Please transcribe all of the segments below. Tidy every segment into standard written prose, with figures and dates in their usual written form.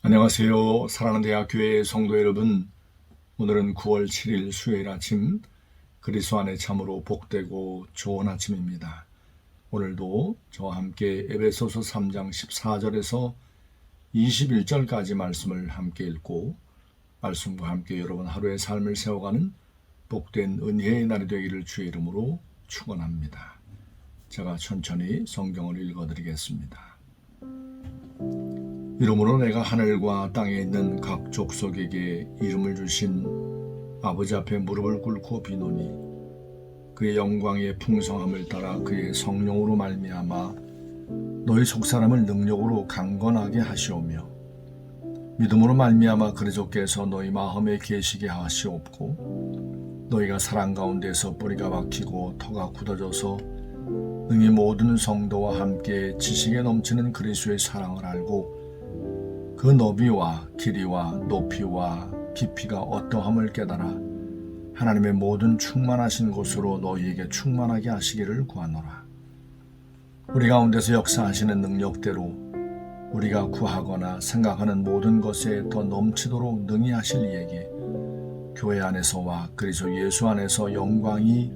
안녕하세요. 사랑하는 대학교의 성도 여러분, 오늘은 9월 7일 수요일 아침, 그리스도 안에 참으로 복되고 좋은 아침입니다. 오늘도 저와 함께 에베소서 3장 14절에서 21절까지 말씀을 함께 읽고 말씀과 함께 여러분 하루의 삶을 세워가는 복된 은혜의 날이 되기를 주의 이름으로 축원합니다. 제가 천천히 성경을 읽어드리겠습니다. 이러므로 내가 하늘과 땅에 있는 각 족속에게 이름을 주신 아버지 앞에 무릎을 꿇고 비노니 그의 영광의 풍성함을 따라 그의 성령으로 말미암아 너희 속사람을 능력으로 강건하게 하시오며 믿음으로 말미암아 그리스도께서 너희 마음에 계시게 하시옵고 너희가 사랑 가운데서 뿌리가 박히고 터가 굳어져서 능히 모든 성도와 함께 지식에 넘치는 그리스도의 사랑을 알고 그 너비와 길이와 높이와 깊이가 어떠함을 깨달아 하나님의 모든 충만하신 곳으로 너희에게 충만하게 하시기를 구하노라. 우리 가운데서 역사하시는 능력대로 우리가 구하거나 생각하는 모든 것에 더 넘치도록 능히 하실 이에게 교회 안에서와 그리스도 예수 안에서 영광이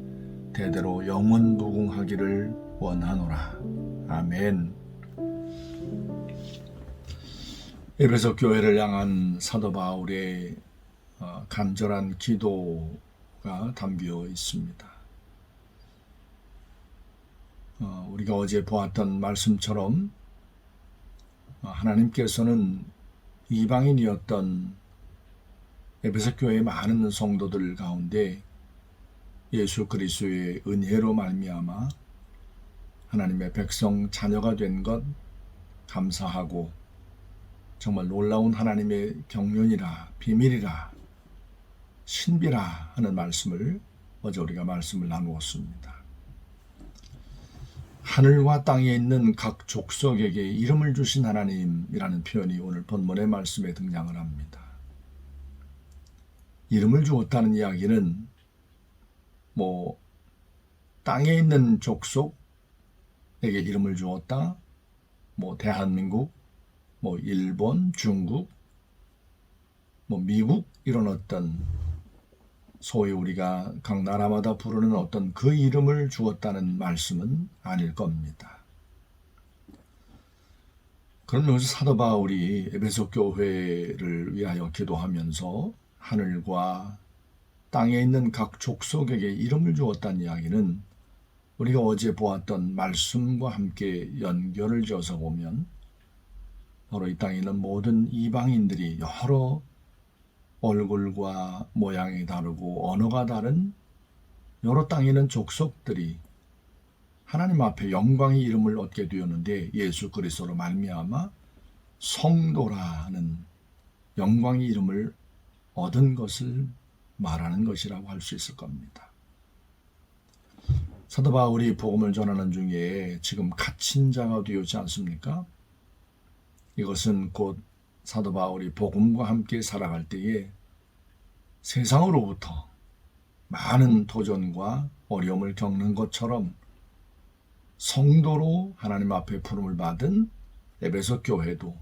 대대로 영원 무궁하기를 원하노라. 아멘. 에베소 교회를 향한 사도 바울의 간절한 기도가 담겨 있습니다. 우리가 어제 보았던 말씀처럼 하나님께서는 이방인이었던 에베소 교회의 많은 성도들 가운데 예수 그리스도의 은혜로 말미암아 하나님의 백성 자녀가 된 것 감사하고 정말 놀라운 하나님의 경륜이라 비밀이라 신비라 하는 말씀을 어제 우리가 말씀을 나누었습니다. 하늘과 땅에 있는 각 족속에게 이름을 주신 하나님이라는 표현이 오늘 본문의 말씀에 등장을 합니다. 이름을 주었다는 이야기는 땅에 있는 족속에게 이름을 주었다. 대한민국 일본, 중국, 미국 이런 어떤 소위 우리가 각 나라마다 부르는 어떤 그 이름을 주었다는 말씀은 아닐 겁니다. 그럼 여기서 사도 바울이 에베소 교회를 위하여 기도하면서 하늘과 땅에 있는 각 족속에게 이름을 주었다는 이야기는 우리가 어제 보았던 말씀과 함께 연결을 지어서 보면 바로 이 땅에 있는 모든 이방인들이 여러 얼굴과 모양이 다르고 언어가 다른 여러 땅에 있는 족속들이 하나님 앞에 영광의 이름을 얻게 되었는데 예수 그리스도로 말미암아 성도라는 영광의 이름을 얻은 것을 말하는 것이라고 할 수 있을 겁니다. 사도 바울이 복음을 전하는 중에 지금 갇힌 자가 되었지 않습니까? 이것은 곧 사도 바울이 복음과 함께 살아갈 때에 세상으로부터 많은 도전과 어려움을 겪는 것처럼 성도로 하나님 앞에 부름을 받은 에베소 교회도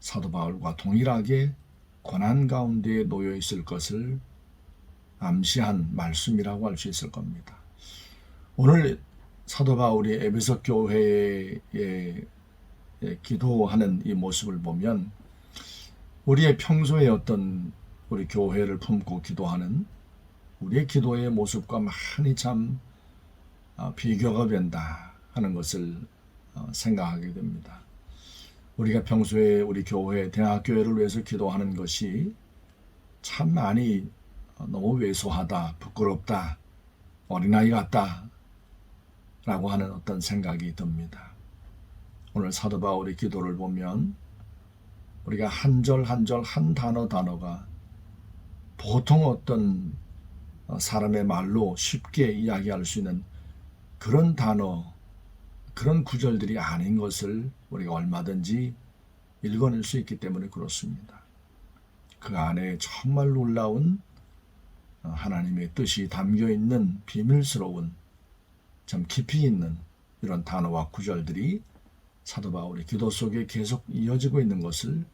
사도 바울과 동일하게 고난 가운데 놓여 있을 것을 암시한 말씀이라고 할 수 있을 겁니다. 오늘 사도 바울이 에베소 교회에 기도하는 이 모습을 보면 우리의 평소에 어떤 우리 교회를 품고 기도하는 우리의 기도의 모습과 많이 참 비교가 된다 하는 것을 생각하게 됩니다. 우리가 평소에 우리 교회, 대학교회를 위해서 기도하는 것이 참 많이 너무 왜소하다, 부끄럽다, 어린아이 같다 라고 하는 어떤 생각이 듭니다. 오늘 사도 바울의 기도를 보면 우리가 한 절 한 절 한 단어가 보통 어떤 사람의 말로 쉽게 이야기할 수 있는 그런 단어, 그런 구절들이 아닌 것을 우리가 얼마든지 읽어낼 수 있기 때문에 그렇습니다. 그 안에 정말 놀라운 하나님의 뜻이 담겨있는 비밀스러운 참 깊이 있는 이런 단어와 구절들이 사도 바울의 기도 속에 계속 이어지고 있는 것을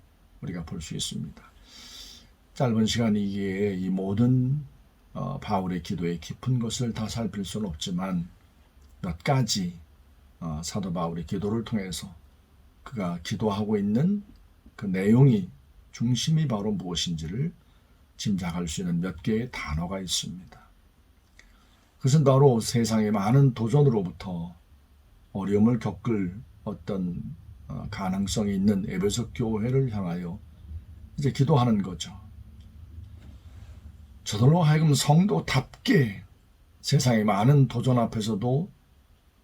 우리가 볼 수 있습니다. 짧은 시간이기에 이 모든 바울의 기도의 깊은 것을 다 살필 수는 없지만 몇 가지 사도 바울의 기도를 통해서 그가 기도하고 있는 그 내용이 중심이 바로 무엇인지를 짐작할 수 있는 몇 개의 단어가 있습니다. 그것은 바로 세상의 많은 도전으로부터 어려움을 겪을 어떤 가능성이 있는 에베소 교회를 향하여 이제 기도하는 거죠. 저들로 하여금 성도답게 세상의 많은 도전 앞에서도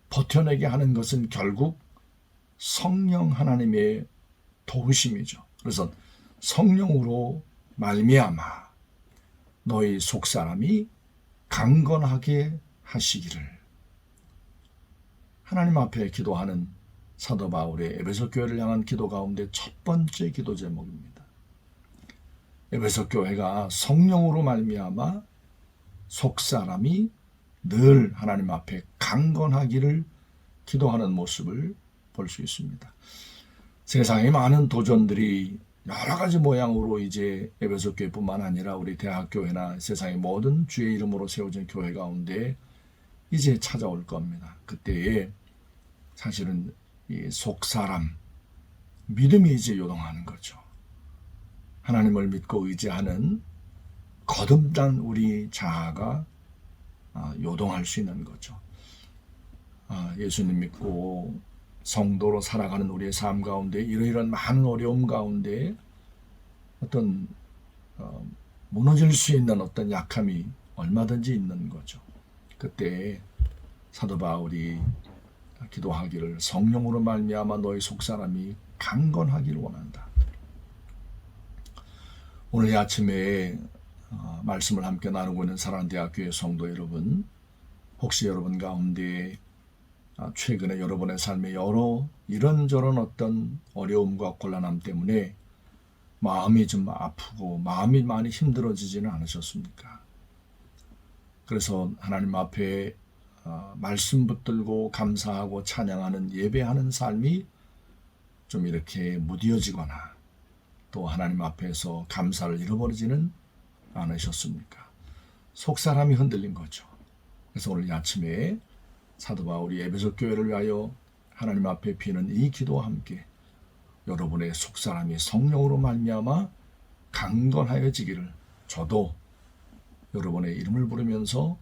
버텨내게 하는 것은 결국 성령 하나님의 도우심이죠. 그래서 성령으로 말미암아 너희 속사람이 강건하게 하시기를. 하나님 앞에 기도하는 사도 바울의 에베소 교회를 향한 기도 가운데 첫 번째 기도 제목입니다. 에베소 교회가 성령으로 말미암아 속사람이 늘 하나님 앞에 강건하기를 기도하는 모습을 볼 수 있습니다. 세상의 많은 도전들이 여러 가지 모양으로 이제 에베소 교회뿐만 아니라 우리 대학교회나 세상의 모든 주의 이름으로 세워진 교회 가운데 이제 찾아올 겁니다. 그때에 사실은 이 속사람, 믿음이 이제 요동하는 거죠. 하나님을 믿고 의지하는 거듭난 우리 자아가 요동할 수 있는 거죠. 예수님 믿고 성도로 살아가는 우리의 삶 가운데 이러이러한 많은 어려움 가운데 어떤 무너질 수 있는 어떤 약함이 얼마든지 있는 거죠. 그때 사도 바울이 기도하기를 성령으로 말미암아 너희 속사람이 강건하기를 원한다. 오늘 아침에 말씀을 함께 나누고 있는 사랑하는 대학교의 성도 여러분, 혹시 여러분 가운데 최근에 여러분의 삶에 여러 이런저런 어떤 어려움과 곤란함 때문에 마음이 좀 아프고 마음이 많이 힘들어지지는 않으셨습니까? 그래서 하나님 앞에 말씀 붙들고 감사하고 찬양하는 예배하는 삶이 좀 이렇게 무뎌지거나 또 하나님 앞에서 감사를 잃어버리지는 않으셨습니까? 속사람이 흔들린 거죠. 그래서 오늘 아침에 사도 바울이 에베소 교회를 위하여 하나님 앞에 비는 이 기도와 함께 여러분의 속사람이 성령으로 말미암아 강건하여지기를 저도 여러분의 이름을 부르면서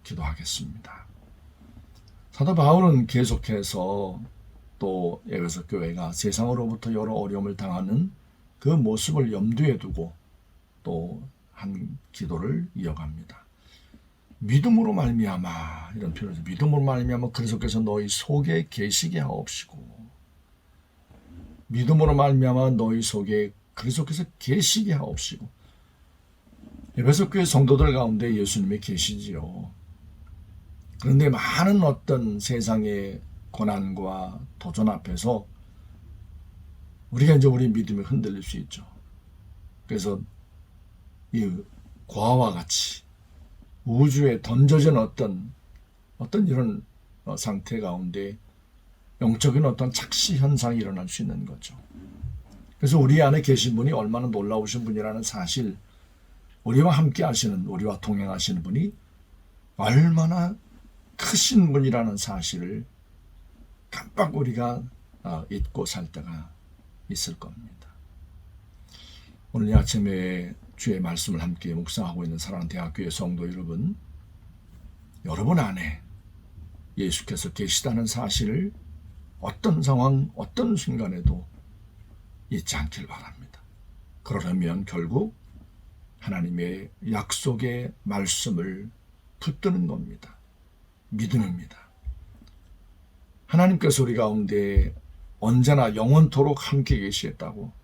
기도하겠습니다. 사도 바울은 계속해서 또 에베소 교회가 세상으로부터 여러 어려움을 당하는 그 모습을 염두에 두고 또 한 기도를 이어갑니다. 믿음으로 말미암아, 이런 표현이죠. 믿음으로 말미암아 그리스도께서 너희 속에 계시게 하옵시고, 믿음으로 말미암아 너희 속에 그리스도께서 계시게 하옵시고. 에베소 교회 성도들 가운데 예수님이 계시지요. 그런데 많은 어떤 세상의 고난과 도전 앞에서 우리가 이제 우리 믿음이 흔들릴 수 있죠. 그래서 이 고아와 같이 우주에 던져진 어떤 이런 상태 가운데 영적인 어떤 착시 현상이 일어날 수 있는 거죠. 그래서 우리 안에 계신 분이 얼마나 놀라우신 분이라는 사실, 우리와 함께 하시는, 우리와 동행하시는 분이 얼마나 크신 분이라는 사실을 깜빡 우리가 잊고 살 때가 있을 겁니다. 오늘 아침에 주의 말씀을 함께 묵상하고 있는 사랑하는 대학교의 성도 여러분, 여러분 안에 예수께서 계시다는 사실을 어떤 상황, 어떤 순간에도 잊지 않길 바랍니다. 그러려면 결국 하나님의 약속의 말씀을 붙드는 겁니다. 믿음입니다. 하나님께서 우리 가운데 언제나 영원토록 함께 계시겠다고,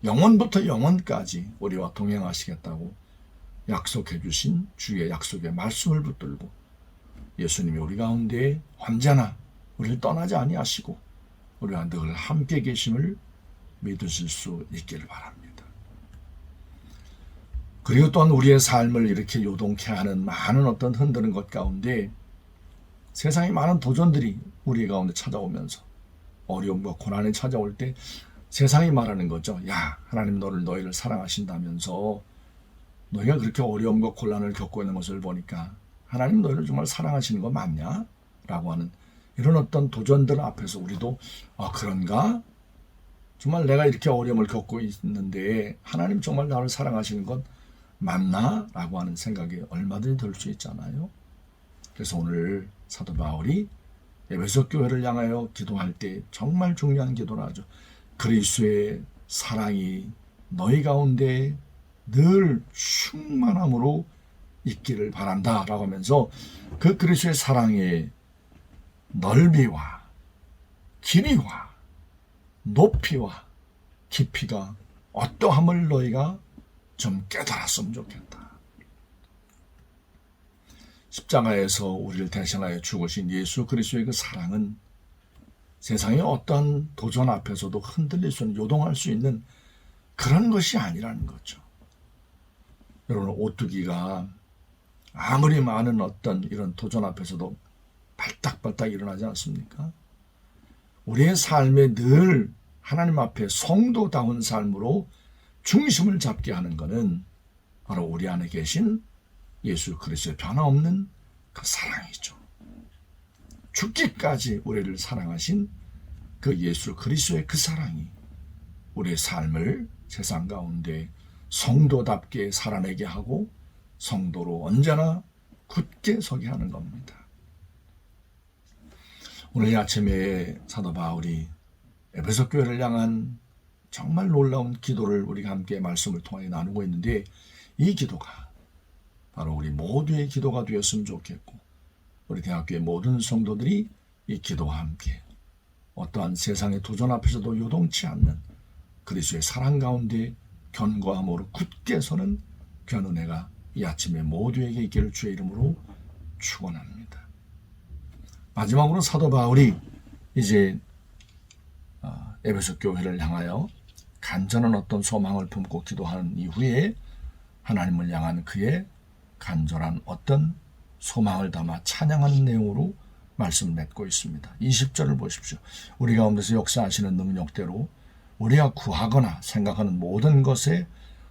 영원부터 영원까지 우리와 동행하시겠다고 약속해 주신 주의 약속의 말씀을 붙들고 예수님이 우리 가운데 언제나 우리를 떠나지 아니하시고 우리와 늘 함께 계심을 믿으실 수 있기를 바랍니다. 그리고 또한 우리의 삶을 이렇게 요동케 하는 많은 어떤 흔드는 것 가운데 세상의 많은 도전들이 우리 가운데 찾아오면서 어려움과 고난이 찾아올 때 세상이 말하는 거죠. 야, 하나님 너희를 사랑하신다면서 너희가 그렇게 어려움과 곤란을 겪고 있는 것을 보니까 하나님 너희를 정말 사랑하시는 거 맞냐? 라고 하는 이런 어떤 도전들 앞에서 우리도 그런가? 정말 내가 이렇게 어려움을 겪고 있는데 하나님 정말 나를 사랑하시는 건 맞나? 라고 하는 생각이 얼마든지 들 수 있잖아요. 그래서 오늘 사도 바울이 에베소 교회를 향하여 기도할 때 정말 중요한 기도를 하죠. 그리스도의 사랑이 너희 가운데 늘 충만함으로 있기를 바란다 라고 하면서 그 그리스도의 사랑의 넓이와 길이와 높이와 깊이가 어떠함을 너희가 좀 깨달았으면 좋겠다. 십자가에서 우리를 대신하여 죽으신 예수 그리스도의 그 사랑은 세상의 어떠한 도전 앞에서도 흔들릴 수 있는, 요동할 수 있는 그런 것이 아니라는 거죠. 여러분, 오뚜기가 아무리 많은 어떤 이런 도전 앞에서도 발딱발딱 일어나지 않습니까? 우리의 삶에 늘 하나님 앞에 성도다운 삶으로 중심을 잡게 하는 것은 바로 우리 안에 계신 예수 그리스도의 변화없는 그 사랑이죠. 죽기까지 우리를 사랑하신 그 예수 그리스도의 그 사랑이 우리의 삶을 세상 가운데 성도답게 살아내게 하고 성도로 언제나 굳게 서게 하는 겁니다. 오늘 아침에 사도 바울이 에베소 교회를 향한 정말 놀라운 기도를 우리가 함께 말씀을 통해 나누고 있는데, 이 기도가 바로 우리 모두의 기도가 되었으면 좋겠고, 우리 대학교의 모든 성도들이 이 기도와 함께 어떠한 세상의 도전 앞에서도 요동치 않는 그리스도의 사랑 가운데 견고함으로 굳게 서는 귀한 은혜가 이 아침에 모두에게 있기를 주의 이름으로 축원합니다. 마지막으로 사도 바울이 이제 에베소 교회를 향하여 간절한 어떤 소망을 품고 기도하는 이후에 하나님을 향한 그의 간절한 어떤 소망을 담아 찬양하는 내용으로 말씀을 맺고 있습니다. 20절을 보십시오. 우리 가운데서 역사하시는 능력대로 우리가 구하거나 생각하는 모든 것에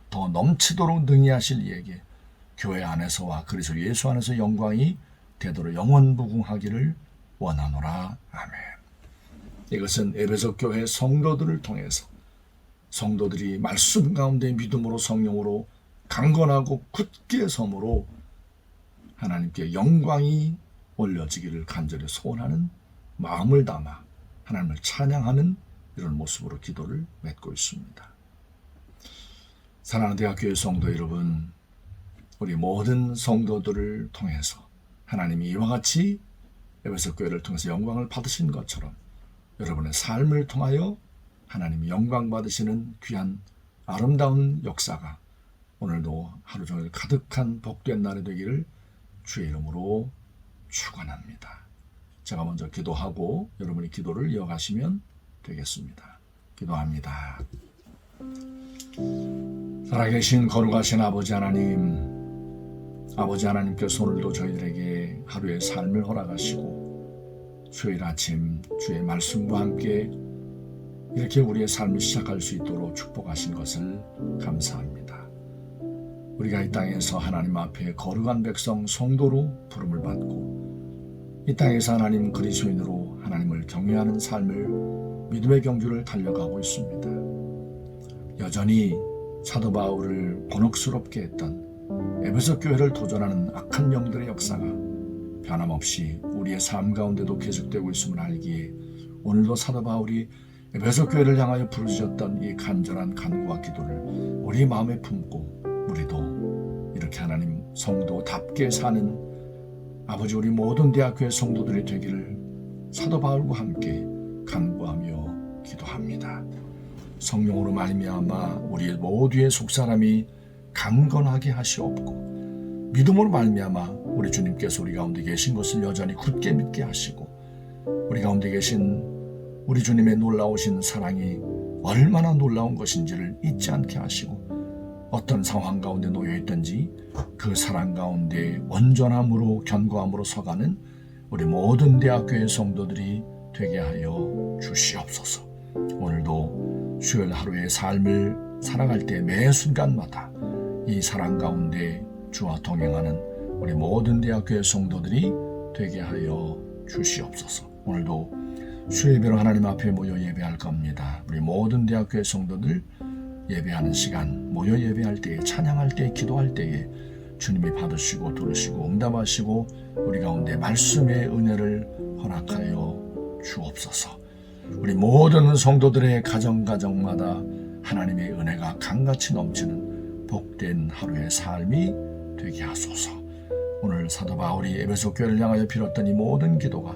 더 넘치도록 능히 하실 이에게 교회 안에서와 그리스도 예수 안에서 영광이 되도록 영원무궁하기를 원하노라. 아멘. 이것은 에베소 교회 성도들을 통해서 성도들이 말씀 가운데 믿음으로 성령으로 강건하고 굳게 섬으로 하나님께 영광이 올려지기를 간절히 소원하는 마음을 담아 하나님을 찬양하는 이런 모습으로 기도를 맺고 있습니다. 사랑하는 대학교의 성도 여러분, 우리 모든 성도들을 통해서 하나님이 이와 같이 에베소 교회를 통해서 영광을 받으신 것처럼 여러분의 삶을 통하여 하나님이 영광 받으시는 귀한 아름다운 역사가 오늘도 하루 종일 가득한 복된 날이 되기를 주의 이름으로 축원합니다. 제가 먼저 기도하고 여러분이 기도를 이어가시면 되겠습니다. 기도합니다. 살아계신 거룩하신 아버지 하나님께서 오늘도 저희들에게 하루의 삶을 허락하시고 주일 아침 주의 말씀과 함께 이렇게 우리의 삶을 시작할 수 있도록 축복하신 것을 감사합니다. 우리가 이 땅에서 하나님 앞에 거룩한 백성 성도로 부름을 받고 이 땅에서 하나님 그리스도인으로 하나님을 경외하는 삶을 믿음의 경주를 달려가고 있습니다. 여전히 사도 바울을 곤혹스럽게 했던 에베소 교회를 도전하는 악한 영들의 역사가 변함없이 우리의 삶 가운데도 계속되고 있음을 알기에 오늘도 사도 바울이 에베소 교회를 향하여 부르짖었던 이 간절한 간구와 기도를 우리 마음에 품고 우리도 이렇게 하나님 성도답게 사는 아버지 우리 모든 대학교의 성도들이 되기를 사도 바울과 함께 간구하며 기도합니다. 성령으로 말미암아 우리 모두의 속사람이 강건하게 하시옵고 믿음으로 말미암아 우리 주님께서 우리 가운데 계신 것을 여전히 굳게 믿게 하시고 우리 가운데 계신 우리 주님의 놀라우신 사랑이 얼마나 놀라운 것인지를 잊지 않게 하시고 어떤 상황 가운데 놓여있든지 그 사랑 가운데 온전함으로 견고함으로 서가는 우리 모든 대학교의 성도들이 되게 하여 주시옵소서. 오늘도 수요일 하루의 삶을 살아갈 때 매 순간마다 이 사랑 가운데 주와 동행하는 우리 모든 대학교의 성도들이 되게 하여 주시옵소서. 오늘도 수요예배로 하나님 앞에 모여 예배할 겁니다. 우리 모든 대학교의 성도들 예배하는 시간, 모여 예배할 때에, 찬양할 때에, 기도할 때에 주님이 받으시고 들으시고 응답하시고 우리 가운데 말씀의 은혜를 허락하여 주옵소서. 우리 모든 성도들의 가정마다 하나님의 은혜가 강같이 넘치는 복된 하루의 삶이 되게 하소서. 오늘 사도 바울이 에베소 교회를 향하여 빌었던 이 모든 기도가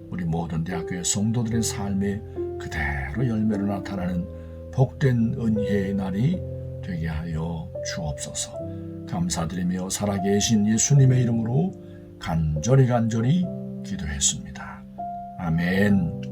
우리 모든 대학교의 성도들의 삶에 그대로 열매로 나타나는 복된 은혜의 날이 되게 하여 주옵소서. 감사드리며 살아계신 예수님의 이름으로 간절히 기도했습니다. 아멘.